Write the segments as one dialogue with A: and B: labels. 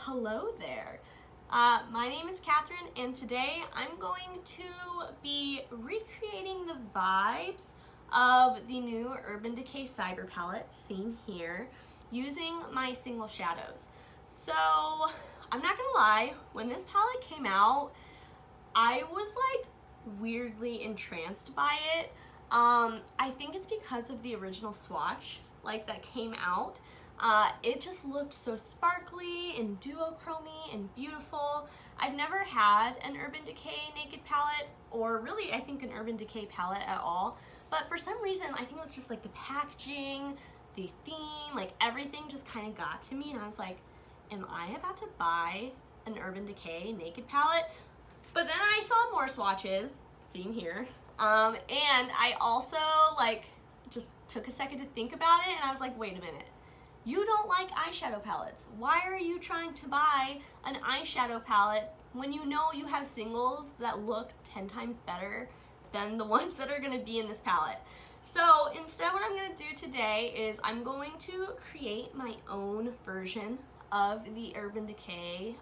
A: hello there. My name is Catherine, and today I'm going to be recreating the vibes of the new Urban Decay Cyber palette seen here using my single shadows. So I'm not gonna lie, when this palette came out, I was like weirdly entranced by it. I think it's because of the original swatch that came out. It just looked so sparkly and duochromy and beautiful. I've never had an Urban Decay naked palette, or really I think an Urban Decay palette at all, but for some reason I think it was just like the packaging, the theme, like everything just kind of got to me, and I was like, am I about to buy an Urban Decay naked palette? But then I saw more swatches, seen here, and I also just took a second to think about it, and I was like, wait a minute. You don't like eyeshadow palettes. Why are you trying to buy an eyeshadow palette when you know you have singles that look 10 times better than the ones that are gonna be in this palette? So instead, what I'm gonna do today is I'm going to create my own version of the Urban Decay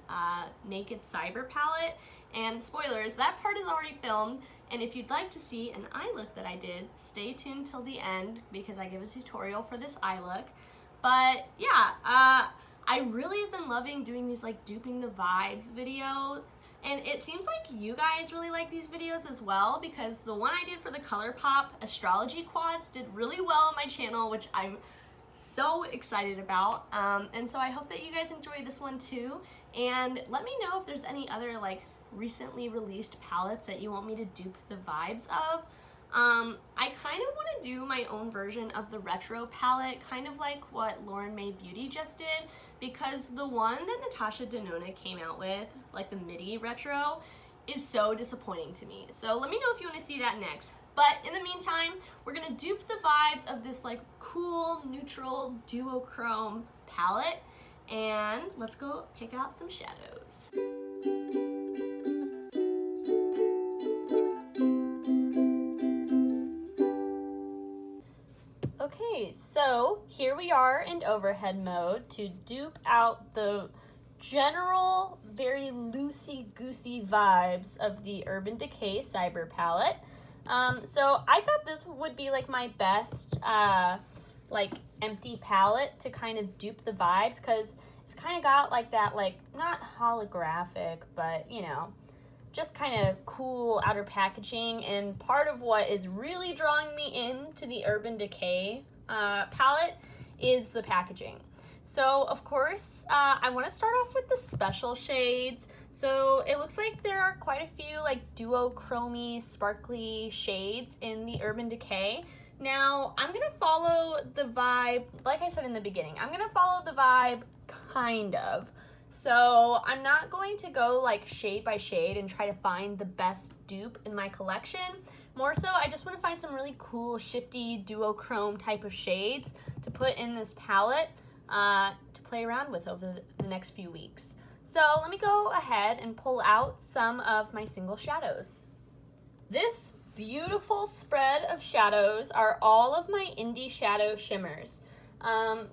A: Naked Cyber palette. And spoilers, that part is already filmed, and if you'd like to see an eye look that I did, stay tuned till the end because I give a tutorial for this eye look. But yeah, I really have been loving doing these duping the vibes videos, and it seems like you guys really like these videos as well, because the one I did for the ColourPop astrology quads did really well on my channel, which I'm so excited about. And so I hope that you guys enjoy this one too, and let me know if there's any other recently released palettes that you want me to dupe the vibes of. I kind of want to do my own version of the retro palette, kind of like what Lauren May Beauty just did, because the one that Natasha Denona came out with, the midi retro, is so disappointing to me. So let me know if you want to see that next. But in the meantime, we're gonna dupe the vibes of this cool neutral duochrome palette, and let's go pick out some shadows. Okay, so here we are in overhead mode to dupe out the general, very loosey-goosey vibes of the Urban Decay Cyber palette. So I thought this would be my best empty palette to kind of dupe the vibes, because it's kind of got that not holographic, but just kind of cool outer packaging. And part of what is really drawing me into the Urban Decay palette is the packaging. So of course, I want to start off with the special shades. So it looks like there are quite a few duochromy, sparkly shades in the Urban Decay. Now I'm gonna follow the vibe, like I said in the beginning, I'm gonna follow the vibe kind of. So I'm not going to go shade by shade and try to find the best dupe in my collection. More so, I just want to find some really cool, shifty, duochrome type of shades to put in this palette to play around with over the next few weeks. So let me go ahead and pull out some of my single shadows. This beautiful spread of shadows are all of my indie shadow shimmers.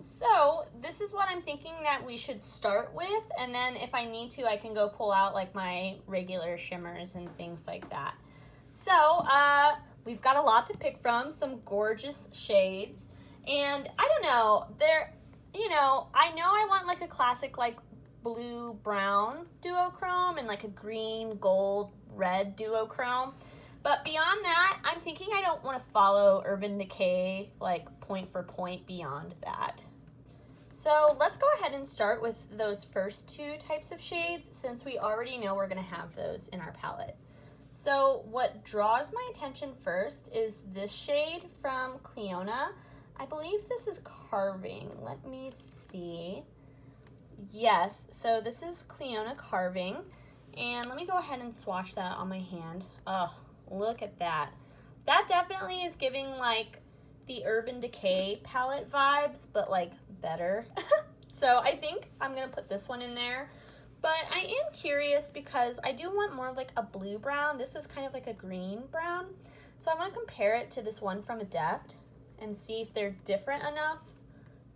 A: So this is what I'm thinking that we should start with, and then if I need to, I can go pull out my regular shimmers and things like that. So we've got a lot to pick from, some gorgeous shades, and I don't know, I know I want a classic blue brown duochrome and a green gold red duochrome. But beyond that, I'm thinking I don't want to follow Urban Decay point for point beyond that. So let's go ahead and start with those first two types of shades, since we already know we're going to have those in our palette. So what draws my attention first is this shade from Cleona. I believe this is Carving. Let me see. Yes, so this is Cleona Carving. And let me go ahead and swatch that on my hand. Oh, look at that. That definitely is giving the Urban Decay palette vibes, but better. So I think I'm gonna put this one in there. But I am curious because I do want more of a blue brown. This is kind of a green brown. So I want to compare it to this one from Adept and see if they're different enough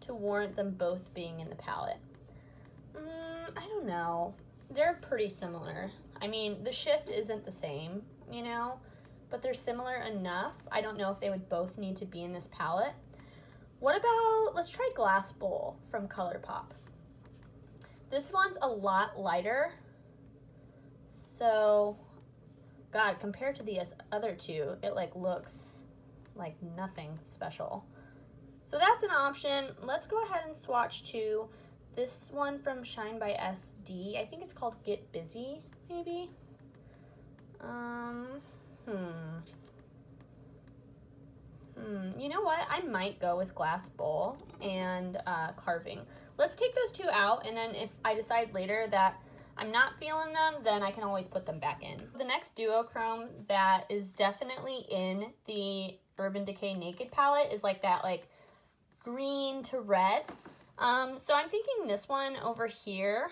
A: to warrant them both being in the palette. I don't know. They're pretty similar. I mean, the shift isn't the same, you know, but they're similar enough. I don't know if they would both need to be in this palette. What about, let's try Glass Bowl from ColourPop. This one's a lot lighter. So, God, compared to the other two, it like looks like nothing special. So that's an option. Let's go ahead and swatch to this one from Shine by SD. I think it's called Get Busy, maybe. You know what? I might go with Glass Bowl and Carving. Let's take those two out, and then if I decide later that I'm not feeling them, then I can always put them back in. The next duochrome that is definitely in the Urban Decay Naked palette is like that like green to red. So I'm thinking this one over here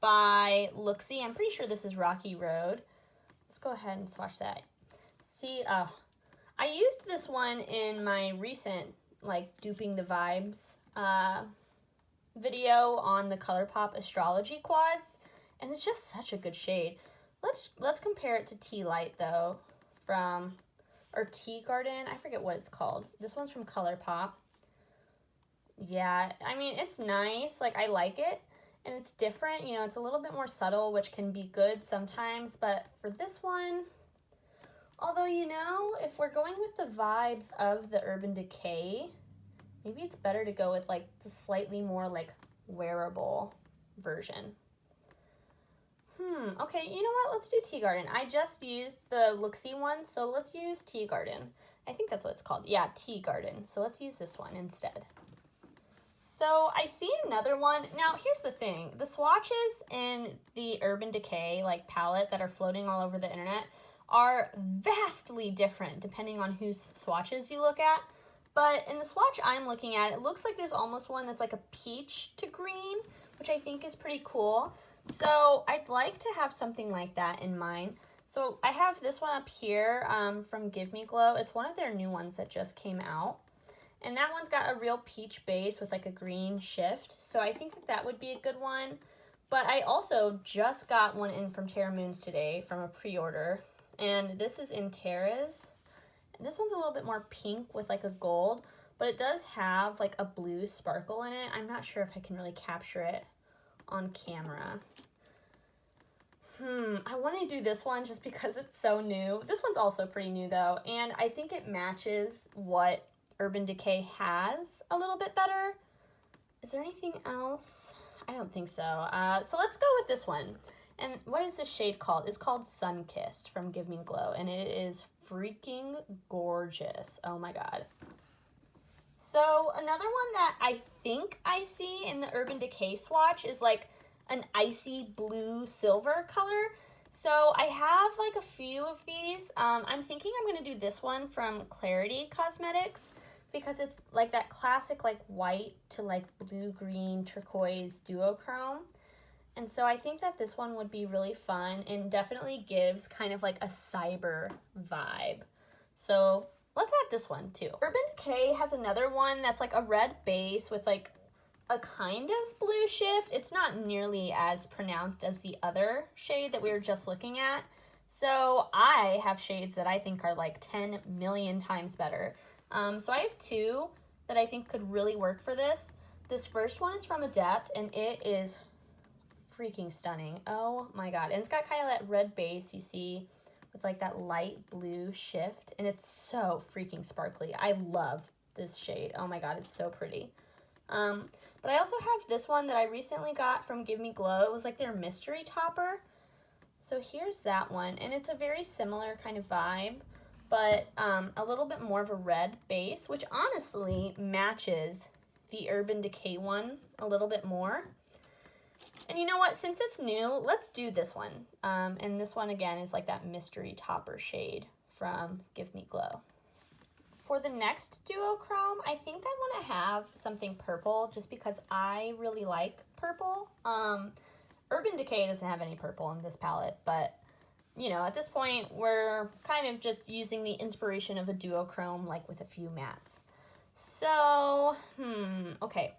A: by Looksy. I'm pretty sure this is Rocky Road. Let's go ahead and swatch that. See, I used this one in my recent like Duping the Vibes video on the ColourPop Astrology quads, and it's just such a good shade. Let's compare it to Tea Light though, or Tea Garden. I forget what it's called. This one's from ColourPop. Yeah, I mean, it's nice. Like, I like it, and it's different. You know, it's a little bit more subtle, which can be good sometimes, but for this one, although, you know, if we're going with the vibes of the Urban Decay, maybe it's better to go with, like, the slightly more, like, wearable version. Okay, you know what? Let's do Tea Garden. I just used the Looksy one, so let's use Tea Garden. I think that's what it's called. Yeah, Tea Garden. So let's use this one instead. So I see another one. Now, here's the thing. The swatches in the Urban Decay, like, palette that are floating all over the internet are vastly different depending on whose swatches you look at. But in the swatch I'm looking at, it looks like there's almost one that's like a peach to green, which I think is pretty cool. So I'd like to have something like that in mind. So I have this one up here from Give Me Glow. It's one of their new ones that just came out. And that one's got a real peach base with like a green shift. So I think that that would be a good one. But I also just got one in from Terra Moons today from a pre-order. And this is in Terra's. And this one's a little bit more pink with like a gold. But it does have like a blue sparkle in it. I'm not sure if I can really capture it on camera. I want to do this one just because it's so new. This one's also pretty new though, and I think it matches what Urban Decay has a little bit better. Is there anything else? I don't think so. So let's go with this one. And what is this shade called? It's called Sunkissed from Give Me Glow, and it is freaking gorgeous. Oh my god. So another one that I think I see in the Urban Decay swatch is like an icy blue silver color. So I have like a few of these. I'm thinking I'm going to do this one from Clarity Cosmetics because it's like that classic like white to like blue green turquoise duochrome. And so I think that this one would be really fun and definitely gives kind of like a cyber vibe. So let's add this one too. Urban Decay has another one that's like a red base with like a kind of blue shift. It's not nearly as pronounced as the other shade that we were just looking at. So I have shades that I think are like 10 million times better. So I have two that I think could really work for this. This first one is from Adept, and it is freaking stunning. Oh my god. And it's got kind of that red base you see with like that light blue shift, and it's so freaking sparkly. I love this shade. Oh my god, it's so pretty. But I also have this one that I recently got from Give Me Glow. It was like their mystery topper. So here's that one, and it's a very similar kind of vibe, but a little bit more of a red base, which honestly matches the Urban Decay one a little bit more. And you know what? Since it's new, let's do this one. And this one, again, is like that mystery topper shade from Give Me Glow. For the next duochrome, I think I want to have something purple just because I really like purple. Urban Decay doesn't have any purple in this palette, but, you know, at this point, we're kind of just using the inspiration of a duochrome, like with a few mattes. So, okay.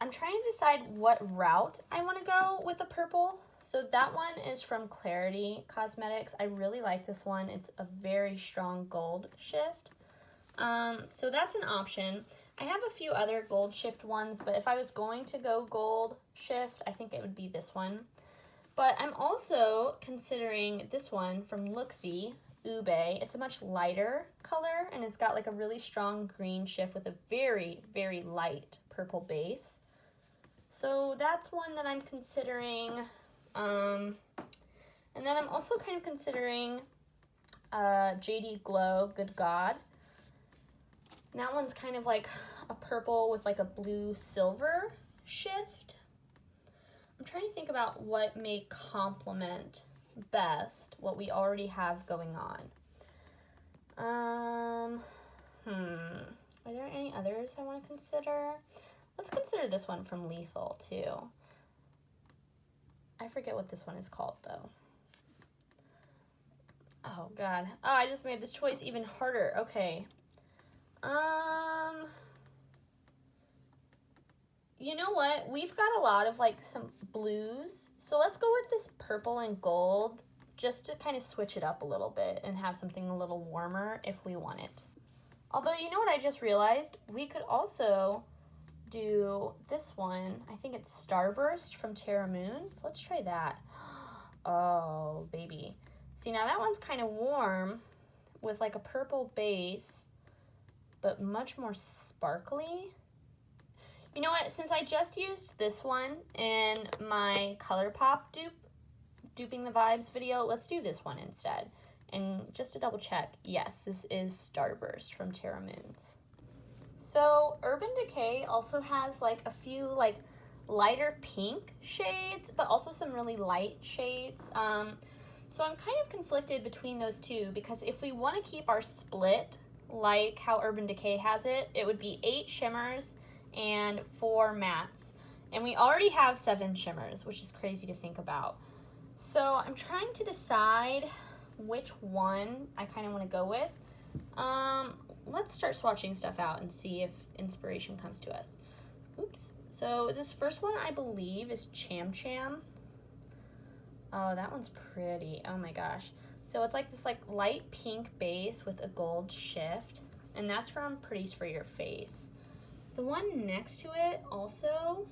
A: I'm trying to decide what route I want to go with the purple. So that one is from Clarity Cosmetics. I really like this one. It's a very strong gold shift. So that's an option. I have a few other gold shift ones, but if I was going to go gold shift, I think it would be this one. But I'm also considering this one from Looksy, Ube. It's a much lighter color, and it's got like a really strong green shift with a very, very light purple base. So that's one that I'm considering. And then I'm also kind of considering JD Glow, Good God. And that one's kind of like a purple with like a blue silver shift. I'm trying to think about what may complement best what we already have going on. Are there any others I want to consider? Let's consider this one from Lethal too. I forget what this one is called though. Oh God. Oh, I just made this choice even harder. Okay. You know what? We've got a lot of like some blues. So let's go with this purple and gold just to kind of switch it up a little bit and have something a little warmer if we want it. Although, you know what I just realized? We could also do this one. I think it's Starburst from Terra Moons. Let's try that. Oh, baby. See, now that one's kind of warm with like a purple base, but much more sparkly. You know what? Since I just used this one in my ColourPop Duping the Vibes video, let's do this one instead. And just to double check, yes, this is Starburst from Terra Moons. So Urban Decay also has like a few like lighter pink shades, but also some really light shades. So I'm kind of conflicted between those two because if we want to keep our split like how Urban Decay has it, it would be 8 shimmers and 4 mattes. And we already have 7 shimmers, which is crazy to think about. So I'm trying to decide which one I kind of want to go with. Let's start swatching stuff out and see if inspiration comes to us. Oops. So this first one I believe is Cham Cham. Oh, that one's pretty. Oh my gosh. So it's like this like light pink base with a gold shift, and that's from Pretties for Your Face. The one next to it also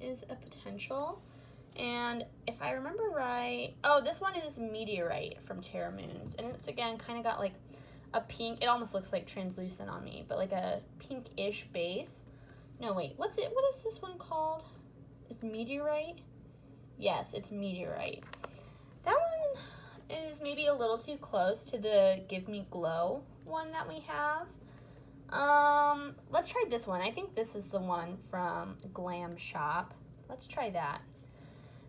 A: is a potential, and if I remember right, oh, this one is Meteorite from Terra Moons, and it's again kind of got like a pink, it almost looks like translucent on me, but like a pink-ish base. No, wait, what is this one called? It's Meteorite? Yes, it's Meteorite. That one is maybe a little too close to the Give Me Glow one that we have. Let's try this one. I think this is the one from Glam Shop. Let's try that.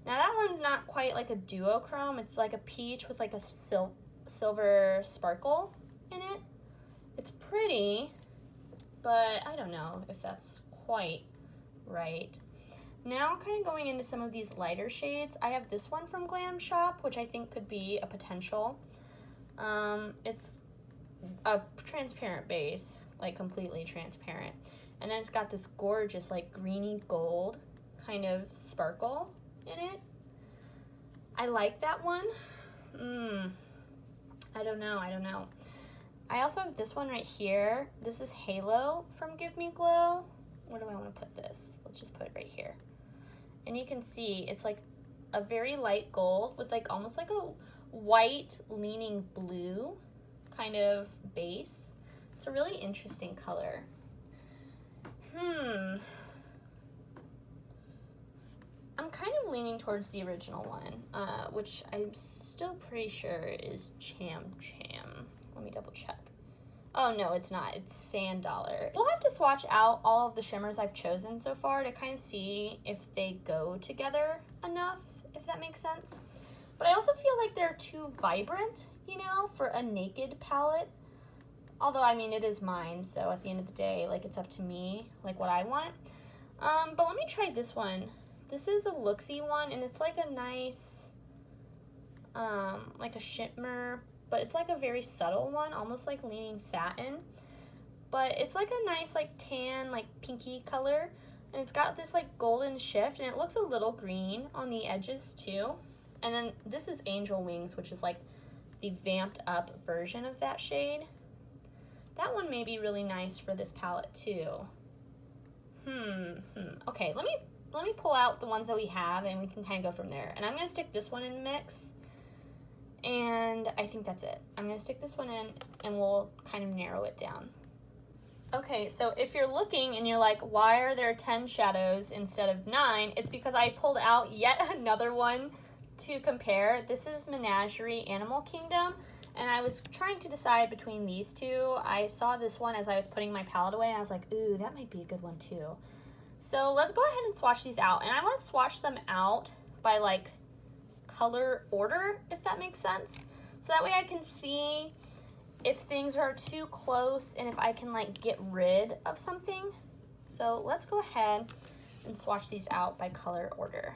A: Now that one's not quite like a duochrome. It's like a peach with like a silver sparkle in it. It's pretty, but I don't know if that's quite right. Now kind of going into some of these lighter shades, I have this one from Glam Shop, which I think could be a potential. It's a transparent base, like completely transparent. And then it's got this gorgeous like greeny gold kind of sparkle in it. I like that one. I don't know. I also have this one right here. This is Halo from Give Me Glow. Where do I want to put this? Let's just put it right here. And you can see it's like a very light gold with like almost like a white leaning blue kind of base. It's a really interesting color. I'm kind of leaning towards the original one, which I'm still pretty sure is Cham Cham. Let me double check. Oh no, it's not. It's Sand Dollar. We'll have to swatch out all of the shimmers I've chosen so far to kind of see if they go together enough, if that makes sense. But I also feel like they're too vibrant, you know, for a naked palette. Although, I mean, it is mine, so at the end of the day, like, it's up to me, like, what I want. But let me try this one. This is a Looksy one, and it's like a nice, like a shimmer, but it's like a very subtle one, almost like leaning satin. But it's like a nice, like, tan, like, pinky color. And it's got this like golden shift, and it looks a little green on the edges too. And then this is Angel Wings, which is like the vamped up version of that shade. That one may be really nice for this palette too. Okay, let me pull out the ones that we have and we can kind of go from there. And I'm gonna stick this one in the mix. And I think that's it. I'm gonna stick this one in and we'll kind of narrow it down. Okay, so if you're looking and you're like, why are there 10 shadows instead of 9? It's because I pulled out yet another one to compare. This is Menagerie Animal Kingdom, and I was trying to decide between these two. I saw this one as I was putting my palette away, and I was like, ooh, that might be a good one too. So let's go ahead and swatch these out, and I want to swatch them out by like color order, if that makes sense. So that way I can see if things are too close and if I can like get rid of something. So let's go ahead and swatch these out by color order.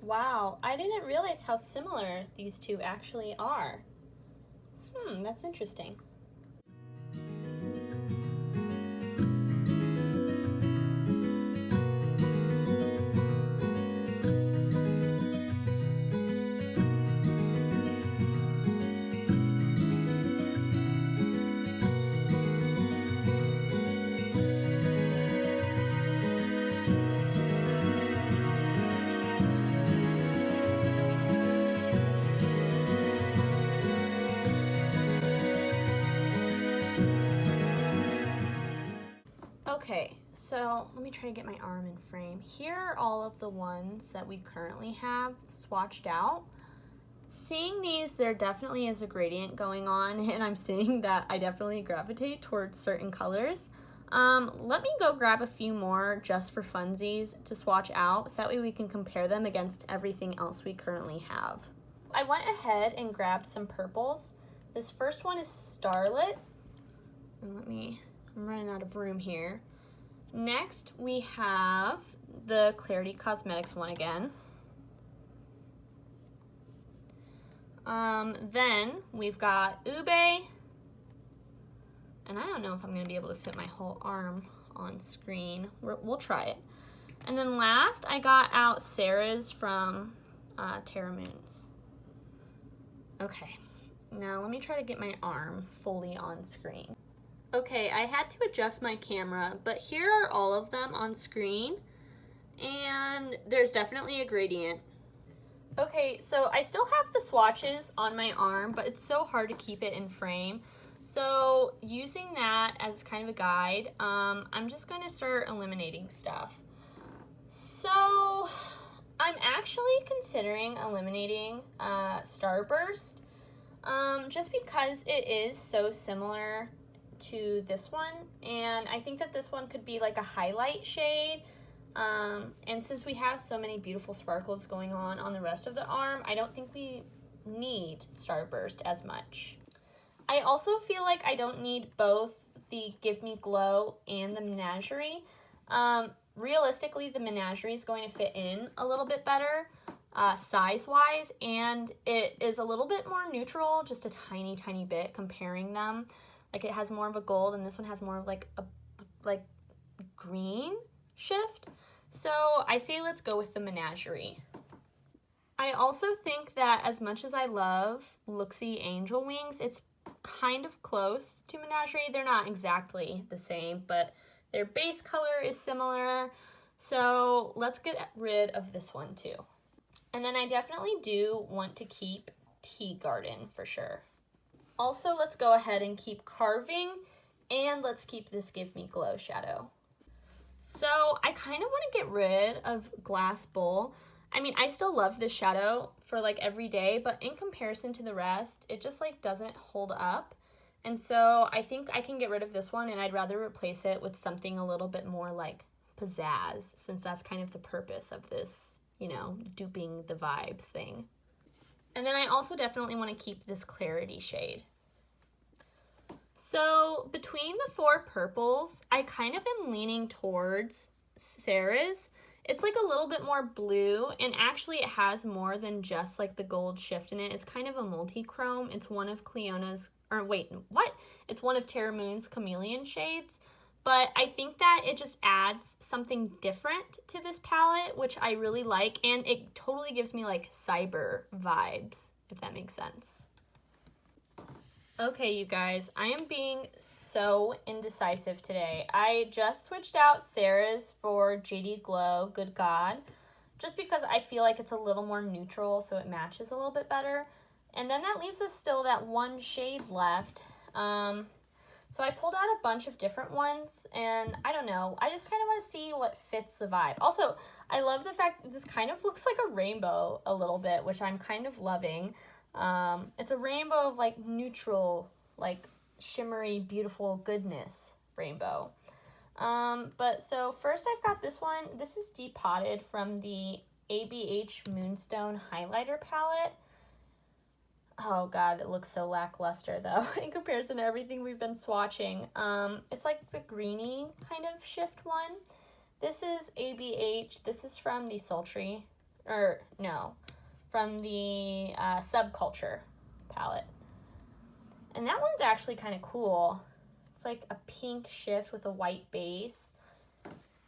A: Wow, I didn't realize how similar these two actually are. That's interesting. Okay, so let me try to get my arm in frame. Here are all of the ones that we currently have swatched out. Seeing these, there definitely is a gradient going on, and I'm seeing that I definitely gravitate towards certain colors. Let me go grab a few more just for funsies to swatch out, so that way we can compare them against everything else we currently have. I went ahead and grabbed some purples. This first one is Starlit, and I'm running out of room here. Next, we have the Clarity Cosmetics one again. Then we've got Ube, and I don't know if I'm going to be able to fit my whole arm on screen. We'll try it. And then last, I got out Sarah's from Terra Moons. Okay, now let me try to get my arm fully on screen. Okay, I had to adjust my camera, but here are all of them on screen, and there's definitely a gradient. Okay, so I still have the swatches on my arm, but it's so hard to keep it in frame. So using that as kind of a guide, I'm just going to start eliminating stuff. So I'm actually considering eliminating Starburst, just because it is so similar to this one, and I think that this one could be like a highlight shade, and since we have so many beautiful sparkles going on the rest of the arm, I don't think we need Starburst as much. I also feel like I don't need both the Give Me Glow and the Menagerie. Realistically, the Menagerie is going to fit in a little bit better size-wise, and it is a little bit more neutral, just a tiny bit comparing them. Like, it has more of a gold, and this one has more of like a green shift. So I say let's go with the Menagerie. I also think that as much as I love Luxie Angel Wings, it's kind of close to Menagerie. They're not exactly the same, but their base color is similar. So let's get rid of this one too. And then I definitely do want to keep Tea Garden for sure. Also, let's go ahead and keep Carving, and let's keep this Give Me Glow shadow. So I kind of want to get rid of Glass Bowl. I mean, I still love this shadow for like every day, but in comparison to the rest, it just like doesn't hold up. And so I think I can get rid of this one, and I'd rather replace it with something a little bit more like pizzazz, since that's kind of the purpose of this, you know, duping the vibes thing. And then I also definitely want to keep this clarity shade. So between the 4 purples, I kind of am leaning towards Sarah's. It's like a little bit more blue, and actually it has more than just like the gold shift in it. It's kind of a multi-chrome. It's one of Cleona's, or wait, what? It's one of Terra Moon's chameleon shades. But I think that it just adds something different to this palette, which I really like, and it totally gives me like cyber vibes, if that makes sense. Okay, you guys, I am being so indecisive today. I just switched out Sarah's for JD Glow, Good God, just because I feel like it's a little more neutral, so it matches a little bit better. And then that leaves us still that one shade left. So I pulled out a bunch of different ones, and I don't know, I just kind of want to see what fits the vibe. Also, I love the fact that this kind of looks like a rainbow a little bit, which I'm kind of loving. It's a rainbow of like neutral, like shimmery, beautiful goodness rainbow. But so first I've got this one. This is Depotted from the ABH Moonstone Highlighter Palette. Oh God, it looks so lackluster though in comparison to everything we've been swatching. It's like the greeny kind of shift one. This is ABH. This is from the Sultry, or no, from the Subculture palette. And that one's actually kind of cool. It's like a pink shift with a white base.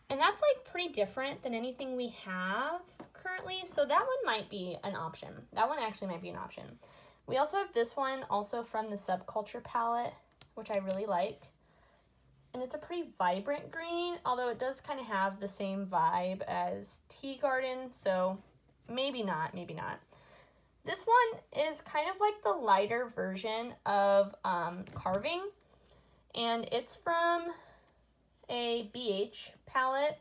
A: And that's like pretty different than anything we have currently. So that one might be an option. That one actually might be an option. We also have this one also from the Subculture palette, which I really like. And it's a pretty vibrant green, although it does kind of have the same vibe as Tea Garden, so maybe not, maybe not. This one is kind of like the lighter version of Carving, and it's from a BH palette,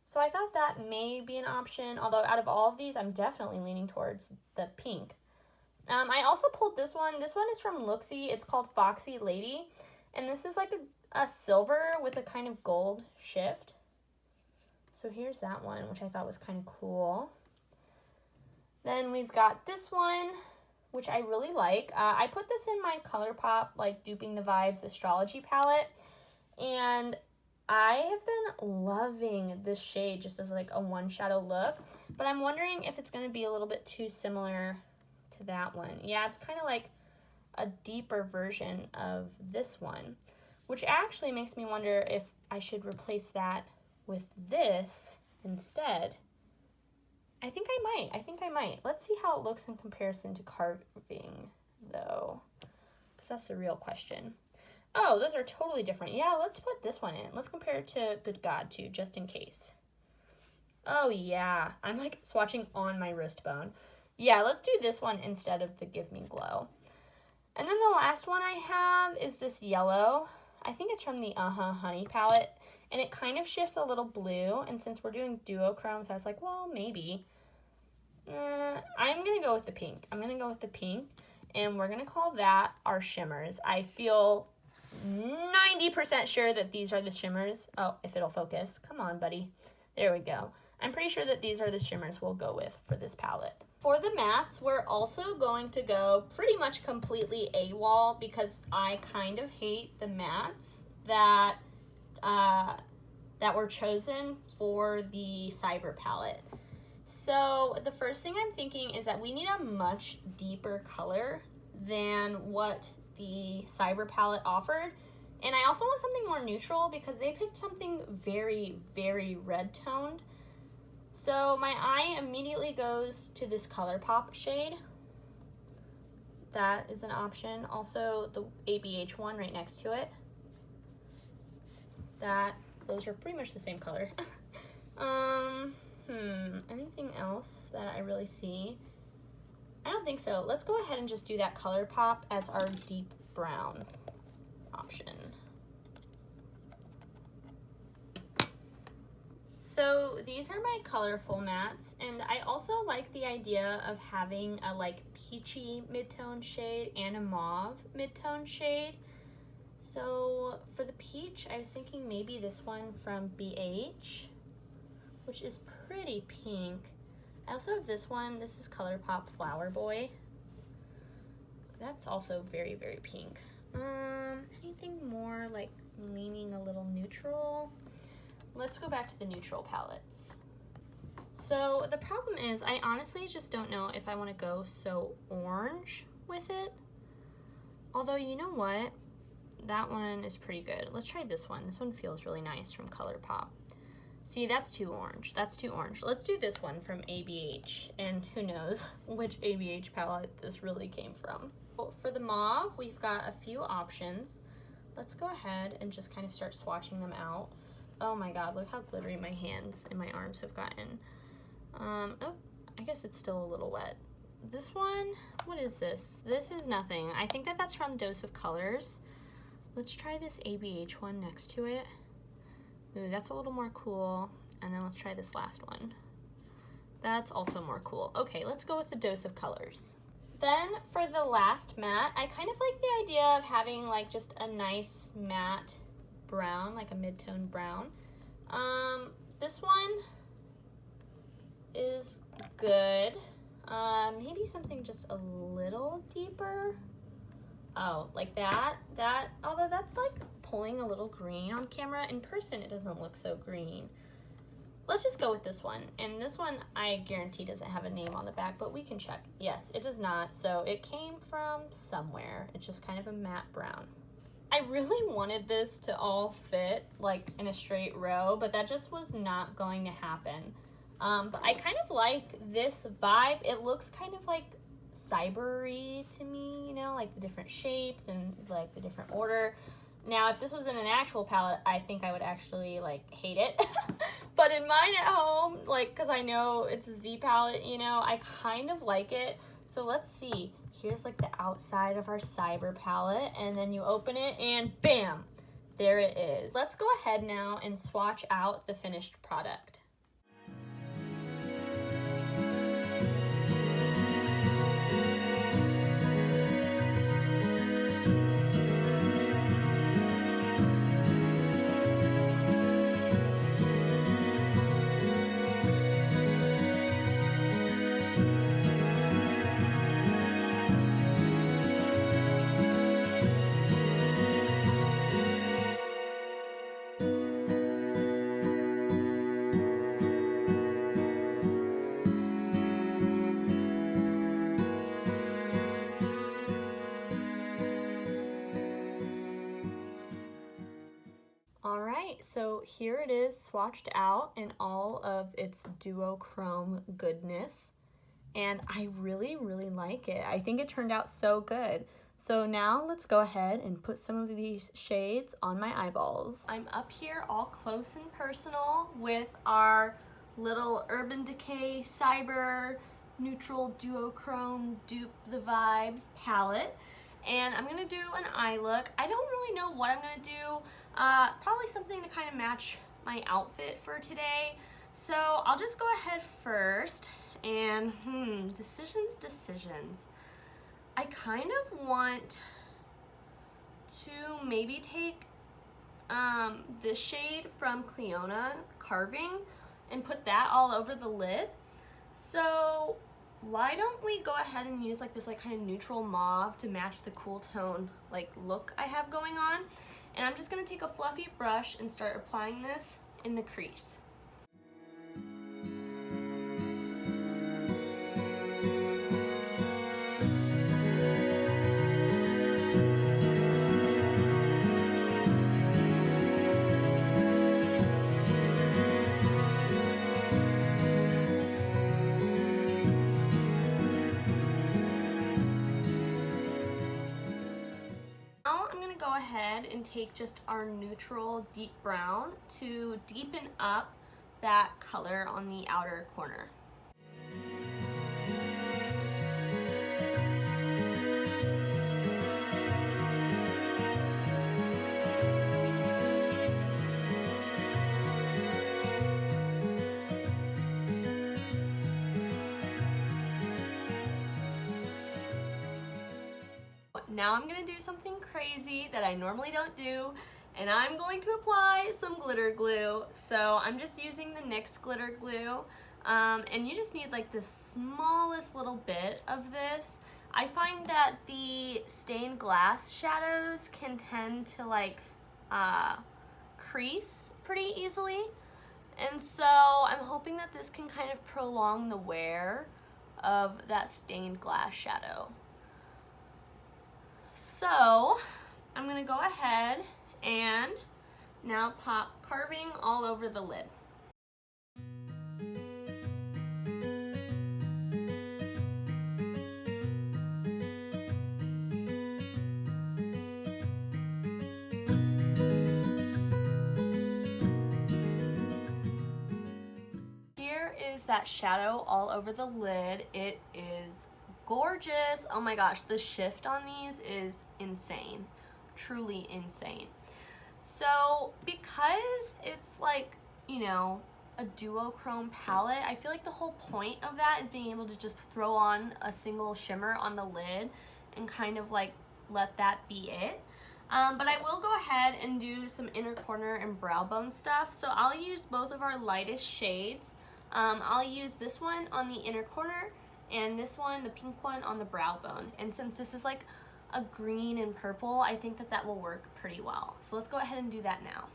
A: so I thought that may be an option, although out of all of these, I'm definitely leaning towards the pink. I also pulled this one. This one is from Looksy. It's called Foxy Lady, and this is like a silver with a kind of gold shift. So here's that one, which I thought was kind of cool. Then we've got this one, which I really like. I put this in my ColourPop, like Duping the Vibes Astrology palette, and I have been loving this shade just as like a one shadow look, but I'm wondering if it's going to be a little bit too similar to that one. Yeah, it's kind of like a deeper version of this one, which actually makes me wonder if I should replace that with this instead. I think I might. Let's see how it looks in comparison to Carving, though, because that's the real question. Oh, those are totally different. Yeah, let's put this one in. Let's compare it to Good God, too, just in case. Oh, yeah. I'm, like, swatching on my wrist bone. Yeah, let's do this one instead of the Give Me Glow. And then the last one I have is this yellow. I think it's from the Honey palette. And it kind of shifts a little blue. And since we're doing duochromes, I was like, well, maybe. I'm going to go with the pink. And we're going to call that our shimmers. I feel 90% sure that these are the shimmers. Oh, if it'll focus. Come on, buddy. There we go. I'm pretty sure that these are the shimmers we'll go with for this palette. For the mattes, we're also going to go pretty much completely AWOL because I kind of hate the mattes that were chosen for the Cyber palette. So the first thing I'm thinking is that we need a much deeper color than what the Cyber palette offered. And I also want something more neutral because they picked something very, very red toned. So my eye immediately goes to this ColourPop shade. That is an option. Also the ABH one right next to it. Those are pretty much the same color. Anything else that I really see? I don't think so. Let's go ahead and just do that ColourPop as our deep brown option. So these are my colorful mattes, and I also like the idea of having a like peachy mid-tone shade and a mauve mid-tone shade. So for the peach, I was thinking maybe this one from BH, which is pretty pink. I also have this one. This is ColourPop Flower Boy. That's also very, very pink. Anything more like leaning a little neutral? Let's go back to the neutral palettes. So the problem is I honestly just don't know if I want to go so orange with it. Although, you know what? That one is pretty good. Let's try this one. This one feels really nice from ColourPop. See, that's too orange. That's too orange. Let's do this one from ABH, and who knows which ABH palette this really came from. For the mauve, we've got a few options. Let's go ahead and just kind of start swatching them out. Oh my god, look how glittery my hands and my arms have gotten. Oh, I guess it's still a little wet. This one, what is this? This is nothing. I think that's from Dose of Colors. Let's try this ABH one next to it. Ooh, that's a little more cool. And then let's try this last one. That's also more cool. Okay, let's go with the Dose of Colors. Then for the last matte, I kind of like the idea of having like just a nice matte brown, like a mid-tone brown. This one is good. Maybe something just a little deeper. Oh, like that, although that's like pulling a little green on camera. In person, it doesn't look so green. Let's just go with this one. And this one, I guarantee doesn't have a name on the back, but we can check. Yes, it does not. So it came from somewhere. It's just kind of a matte brown. I really wanted this to all fit like in a straight row, but that just was not going to happen. But I kind of like this vibe. It looks kind of like cyber-y to me, you know, like the different shapes and like the different order. Now, if this was in an actual palette, I think I would actually like hate it. But in mine at home, like, cause I know it's a Z palette, you know, I kind of like it. So let's see. Here's like the outside of our cyber palette, and then you open it and bam, there it is. Let's go ahead now and swatch out the finished product. Alright, so here it is swatched out in all of its duochrome goodness, and I really, really like it. I think it turned out so good. So now let's go ahead and put some of these shades on my eyeballs. I'm up here all close and personal with our little Urban Decay Cyber Neutral Duochrome Dupe the Vibes palette. And I'm gonna do an eye look. I don't really know what I'm gonna do. Probably something to kind of match my outfit for today. So I'll just go ahead first and decisions. I kind of want to maybe take this shade from Cleona Carving and put that all over the lid. So why don't we go ahead and use like this like kind of neutral mauve to match the cool tone like look I have going on. And I'm just gonna take a fluffy brush and start applying this in the crease. Go ahead and take just our neutral deep brown to deepen up that color on the outer corner. Now I'm gonna do something crazy that I normally don't do, and I'm going to apply some glitter glue. So I'm just using the NYX glitter glue, and you just need like the smallest little bit of this. I find that the stained glass shadows can tend to like crease pretty easily. And so I'm hoping that this can kind of prolong the wear of that stained glass shadow. So I'm gonna go ahead and now pop carving all over the lid. Here is that shadow all over the lid. It is gorgeous. Oh my gosh, the shift on these is insane, truly insane. So because it's like, you know, a duochrome palette, I feel like the whole point of that is being able to just throw on a single shimmer on the lid and kind of like let that be it. But I will go ahead and do some inner corner and brow bone stuff. So I'll use both of our lightest shades. I'll use this one on the inner corner and this one, the pink one, on the brow bone. And since this is like a green and purple, I think that that will work pretty well. So let's go ahead and do that now.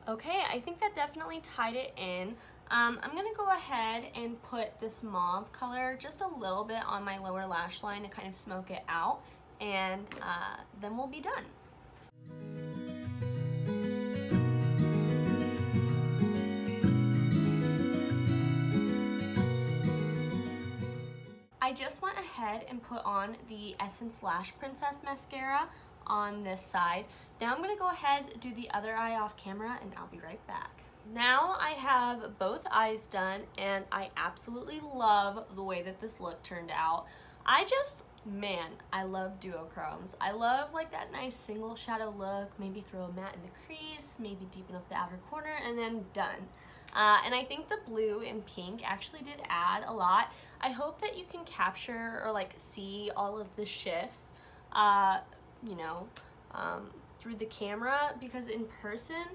A: Okay, I think that definitely tied it in. I'm gonna go ahead and put this mauve color just a little bit on my lower lash line to kind of smoke it out, and then we'll be done. I just went ahead and put on the Essence Lash Princess mascara on this side. Now I'm gonna go ahead and do the other eye off camera and I'll be right back. Now I have both eyes done and I absolutely love the way that this look turned out. Man, I love duochromes. I love like that nice single shadow look, maybe throw a matte in the crease, maybe deepen up the outer corner, and then done. And I think the blue and pink actually did add a lot. I hope that you can capture or like see all of the shifts, you know, through the camera, because in person,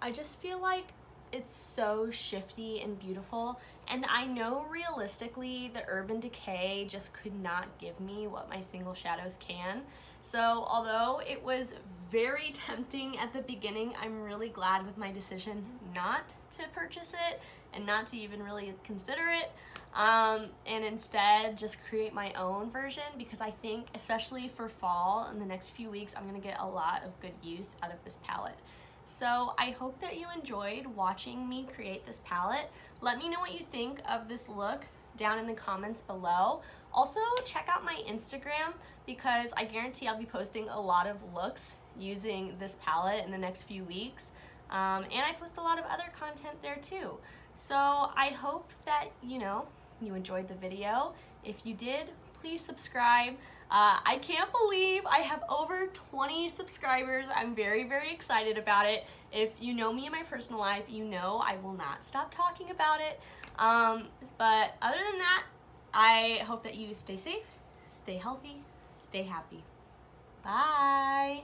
A: I just feel like it's so shifty and beautiful. And I know realistically the Urban Decay just could not give me what my single shadows can. So although it was very tempting at the beginning, I'm really glad with my decision not to purchase it and not to even really consider it, and instead just create my own version, because I think especially for fall in the next few weeks, I'm gonna get a lot of good use out of this palette. So I hope that you enjoyed watching me create this palette. Let me know what you think of this look down in the comments below. Also, check out my Instagram, because I guarantee I'll be posting a lot of looks using this palette in the next few weeks. And I post a lot of other content there too. So I hope that, you know, you enjoyed the video. If you did, please subscribe. I can't believe I have over 20 subscribers. I'm very, very excited about it. If you know me in my personal life, you know I will not stop talking about it. But other than that, I hope that you stay safe, stay healthy, stay happy. Bye.